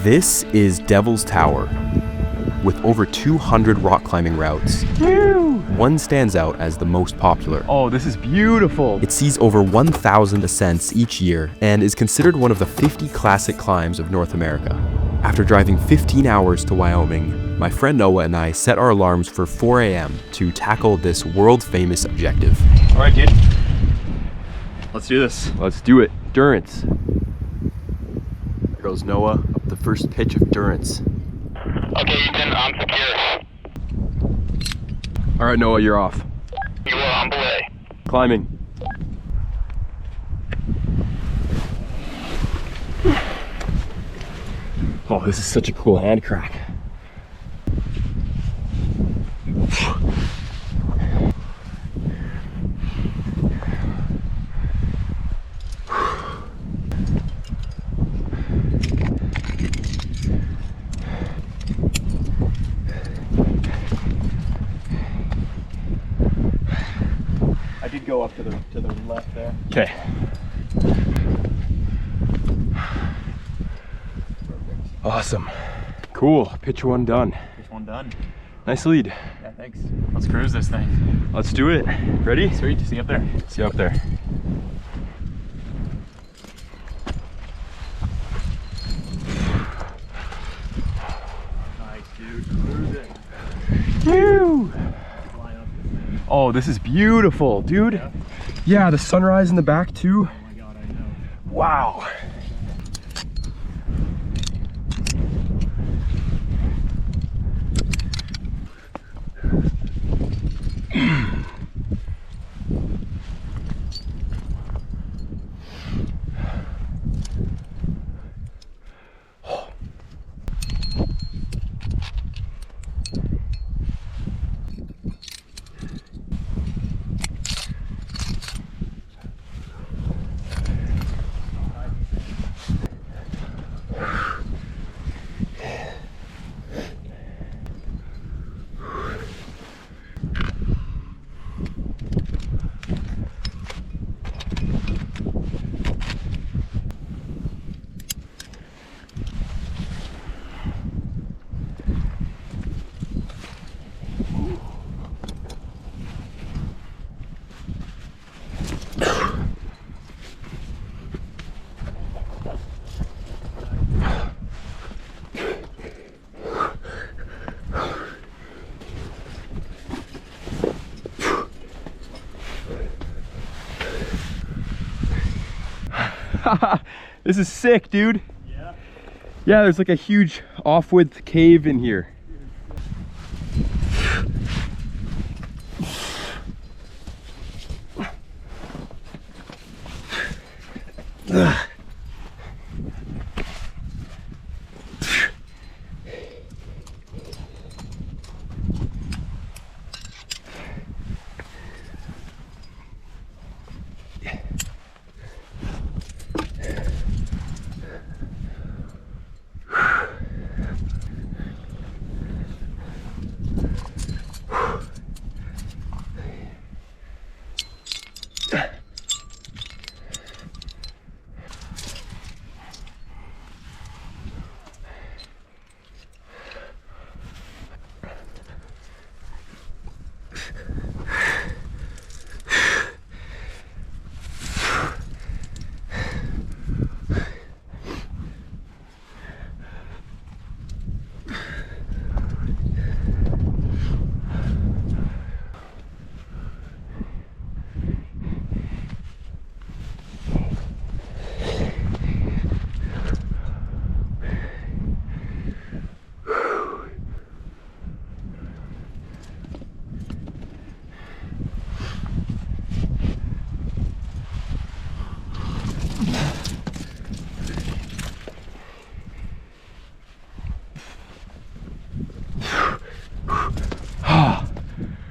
This is Devil's Tower. With over 200 rock climbing routes, one stands out as the most popular. Oh, this is beautiful. It sees over 1,000 ascents each year and is considered one of the 50 classic climbs of North America. After driving 15 hours to Wyoming, my friend Noah and I set our alarms for 4 a.m. to tackle this world-famous objective. All right, dude. Let's do this. Let's do it. Durrance. There goes Noah up the first pitch of Durrance. Okay, Ethan, I'm secure. All right, Noah, you're off. You are on belay. Climbing. Oh, this is such a cool hand crack. I did go up to the left there. Okay. Awesome. Cool. Pitch one done. First one done. Nice lead. Yeah, thanks. Let's cruise this thing. Let's do it. Ready? Sweet. See you up there. See you up there. Nice, dude. Cruising. Woo! Line up this thing. Oh, this is beautiful, dude. Yeah? Yeah, the sunrise in the back too. Oh my god, I know. Wow. This is sick, dude. Yeah. Yeah, there's like a huge off-width cave in here.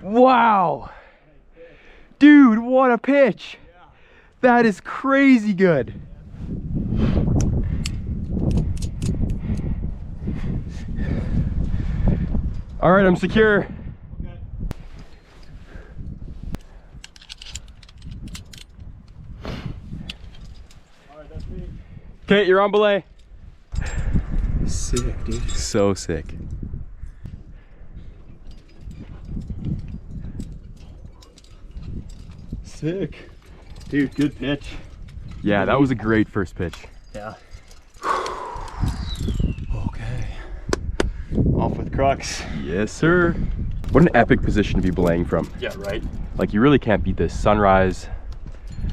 Wow. Dude, what a pitch. That is crazy good. All right, I'm secure. Okay, you're on belay. Sick, dude. So sick. Sick. Dude, good pitch. Yeah, that was a great first pitch. Yeah. Okay. Off with Crux. Yes, sir. What an epic position to be belaying from. Yeah, right. Like, you really can't beat this. Sunrise,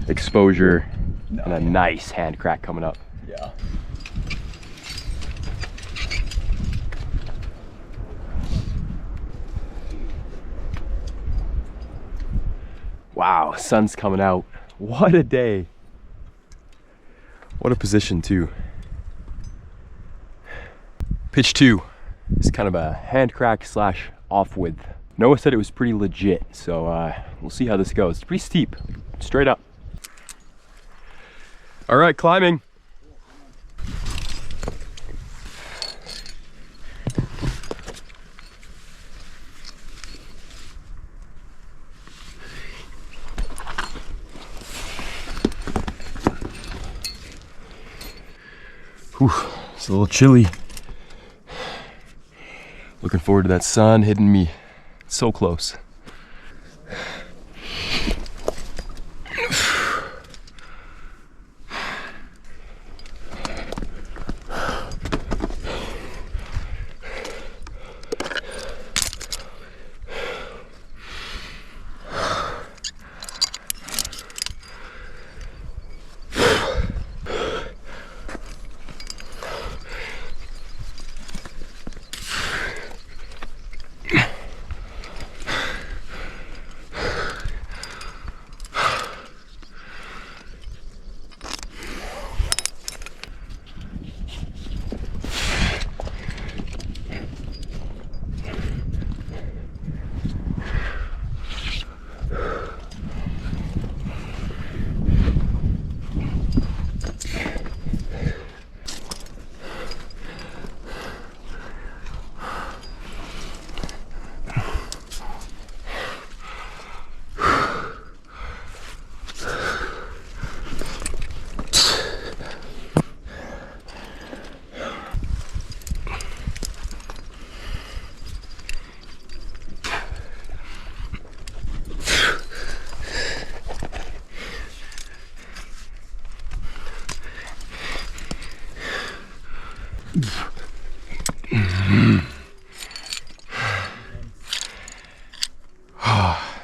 exposure, and a nice hand crack coming up. Yeah. Wow, sun's coming out. What a day. What a position too. Pitch 2 is kind of a hand crack slash off width. Noah said it was pretty legit, so we'll see how this goes. It's pretty steep, straight up. All right, climbing. Whew, it's a little chilly. Looking forward to that sun hitting me so close.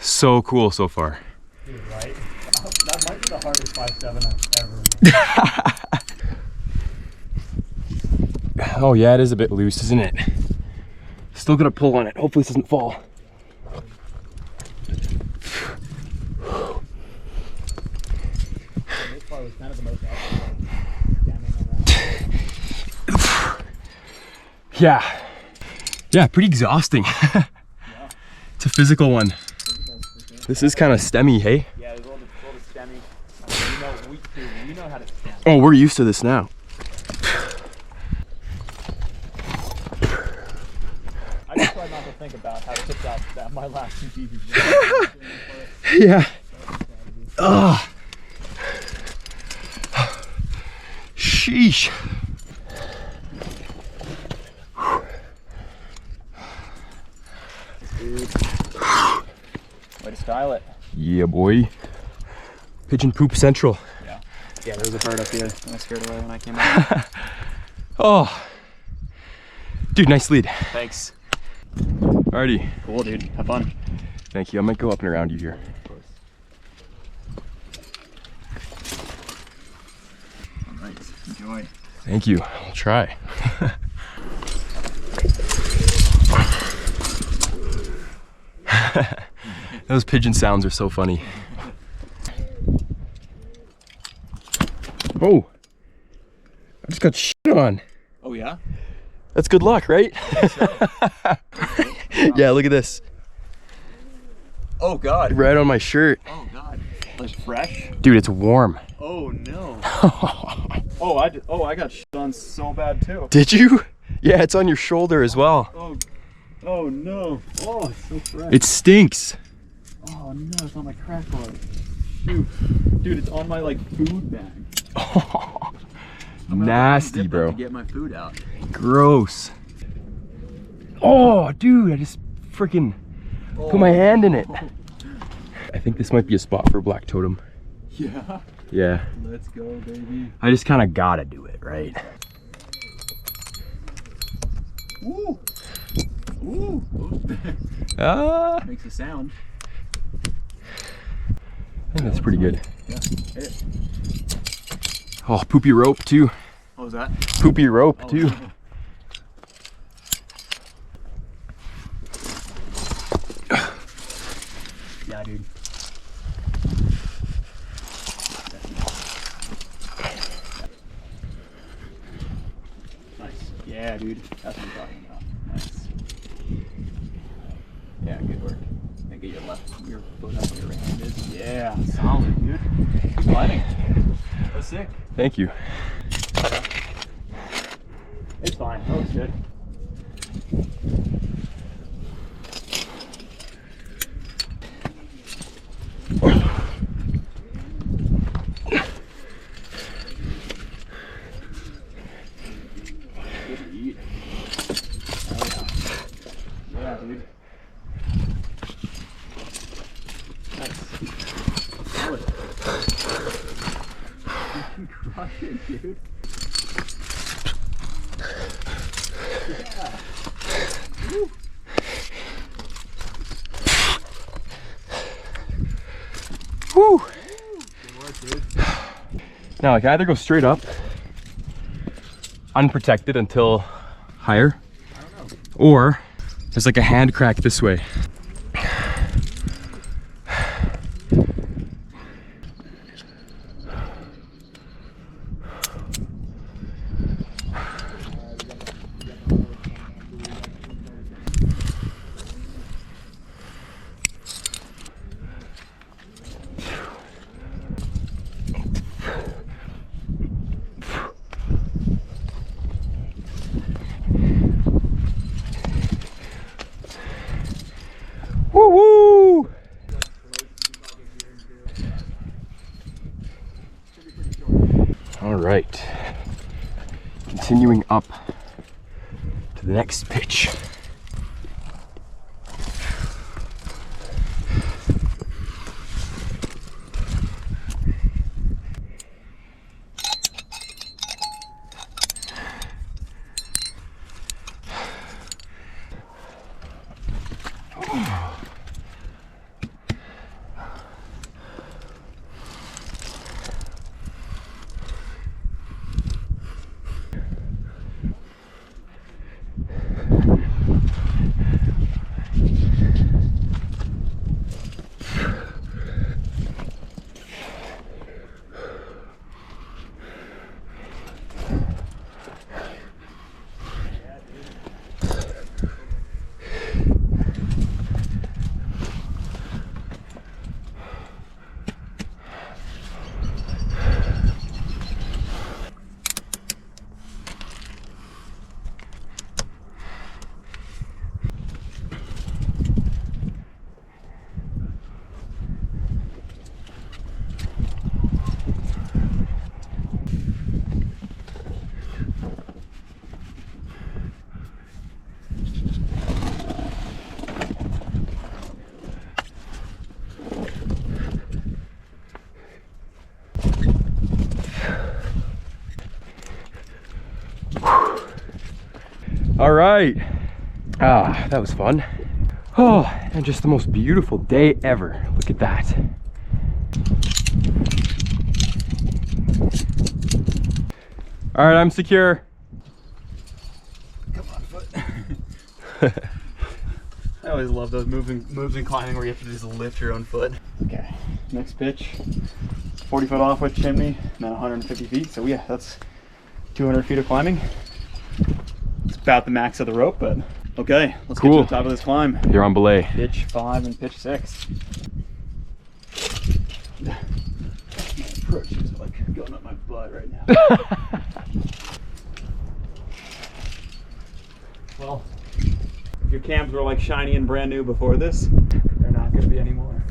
So cool so far. Dude, right? That might be the hardest 5.7 I've ever made. Oh yeah, it is a bit loose, isn't it? Still gonna pull on it. Hopefully this doesn't fall. This part was kind of the most awkward, around. Yeah, pretty exhausting. It's a physical one. This is kind of stemmy, hey? Yeah, it's a little stemmy. We know how to stem. Oh, we're used to this now. I just tried not to think about how tipped out that my last two pieces. Yeah. Oh. Sheesh. Way to style it. Yeah, boy. Pigeon poop central. Yeah. Yeah, there was a bird up here. I scared away when I came out. Oh. Dude, nice lead. Thanks. Alrighty. Cool, dude. Have fun. Thank you. I might go up and around you here. Of course. All right. Enjoy. Thank you. I'll try. Those pigeon sounds are so funny. Oh, I just got shit on. Oh, yeah? That's good luck, right? Yeah, look at this. Oh, God. Right on my shirt. Oh, God. It's fresh? Dude, it's warm. Oh, no. I got shit on so bad, too. Did you? Yeah, it's on your shoulder as well. Oh, no. Oh, it's so fresh. It stinks. Oh, no, it's on my crack bar. Shoot. Dude, it's on my, like, food bag. Nasty, bro. To get my food out. Gross. Oh, dude, I just freaking put my hand in it. I think this might be a spot for a black totem. Yeah. Yeah. Let's go, baby. I just kind of gotta do it, right? Woo. Ooh. Ah, I Makes a sound. think that's pretty good. Yeah. Hit. Oh, poopy rope too. What was that? Poopy rope too. Yeah, dude. Nice. Yeah, dude. That's what I'm talking about. Nice. Yeah, good work. And get your foot up where your hand is. Yeah, solid, dude. Keep gliding. That's sick. Thank you. It's fine. That looks good. Good eat. Oh yeah. Yeah, dude. Nice. Solid. You crush it, dude. Yeah. Woo. Woo! Good work, dude. Now, like, I either go straight up, unprotected until higher, or there's like a hand crack this way. Woo woo! All right, continuing up to the next pitch. All right. Ah, that was fun. Oh, and just the most beautiful day ever. Look at that. All right, I'm secure. Come on, foot. I always love those moves in climbing where you have to just lift your own foot. Okay, next pitch. 40 foot off with chimney, and then 150 feet. So yeah, that's 200 feet of climbing. It's about the max of the rope, but okay, let's get to the top of this climb. You're on belay. Pitch 5 and pitch 6. My approach is like going up my butt right now. Well, if your cams were like shiny and brand new before this, they're not going to be anymore.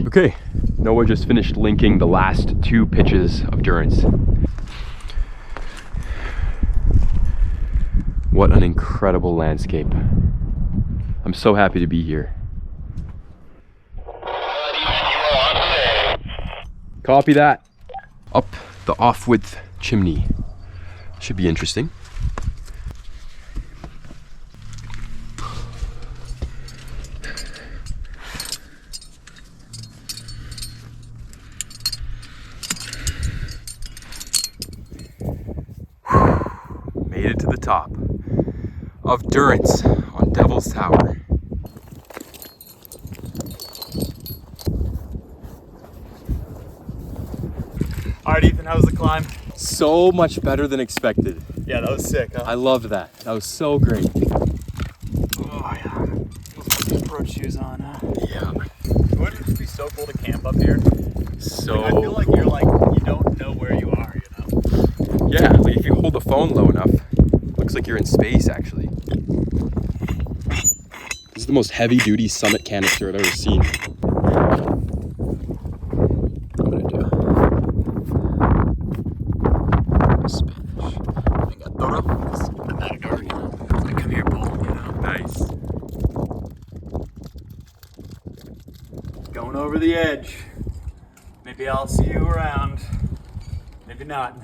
Okay, Noah just finished linking the last 2 pitches of Durrance. What an incredible landscape. I'm so happy to be here. Copy that. Up the off-width chimney. Should be interesting. Made it to the top of Durrance on Devil's Tower. All right, Ethan, how was the climb? So much better than expected. Yeah, that was sick, huh? I loved that. That was so great. Oh, yeah. Let's put these pro shoes on, huh? Yeah. Wouldn't it just be so cool to camp up here? So I feel like you're like, you don't know where you are, you know? yeah, like if you hold the phone low enough, looks like you're in space actually. This is the most heavy duty summit canister I've ever seen. I'm gonna do Spanish. Venga, toro. I'm Matador, you know? Like, come here, bull, you know? Nice. Going over the edge. Maybe I'll see you around. Maybe not.